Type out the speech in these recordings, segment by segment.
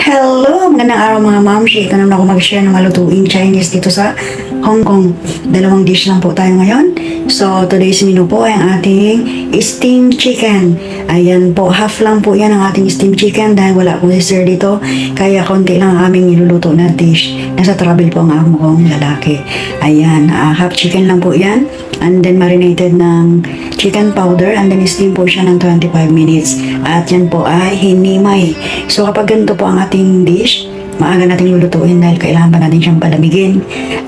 Hello! Magandang araw mga mamshi. Ito naman ako mag-share ng malutuing Chinese dito sa Hong Kong. Dalawang dish lang po tayo ngayon. So, today's menu po ay ang ating steamed chicken. Ayan po, half lang po yan ang ating steamed chicken dahil wala po si sir dito. Kaya konti lang ang aming niluluto na dish. Nasa travel po ang akong lalaki. Ayan, half chicken lang po yan. And then marinated ng chicken powder and then steam po siya ng 25 minutes. At yan po ay hinimay. So kapag ganito po ang ating dish, maaga nating lulutuin dahil kailangan pa natin siyang palamigin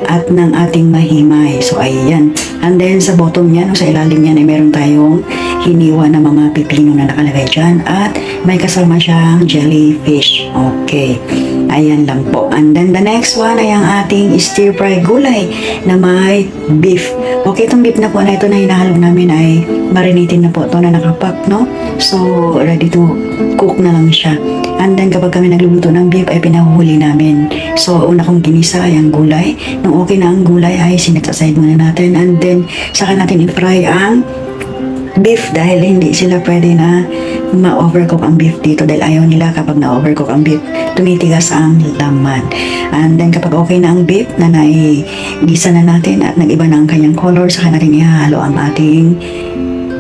at ng ating mahimay. So ayan. And then sa bottom niyan o sa ilalim niyan ay meron tayong hiniwa na mga pipino na nakalagay dyan at may kasama siyang jellyfish. Okay. Ayan lang po. And then the next one ay ang ating stir fry gulay na may beef. Okay, itong beef na po na ito na hinahalo namin ay marinated na po ito na nakapack, no? So, ready to cook na lang siya. And then kapag kami nagluluto ng beef ay pinahuhuli namin. So, una kong ginisa ay ang gulay. Nung okay na ang gulay ay sinat-aside muna natin. And then, saka natin i-fry ang beef dahil hindi sila pwede na ma-overcook ang beef dito dahil ayaw nila kapag na-overcook ang beef, tumitigas ang laman. And then kapag okay na ang beef na naigisa na natin at nag-iba na ang kanyang color, saka natin ihahalo ang ating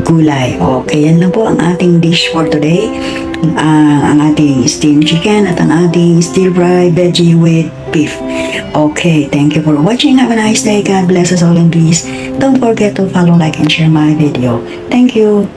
gulay. Okay, yan lang po ang ating dish for today. Ang ating steamed chicken at ang ating stir-fry veggie with beef. Okay, thank you for watching. Have a nice day. God bless us all and please don't forget to follow, like, and share my video. Thank you.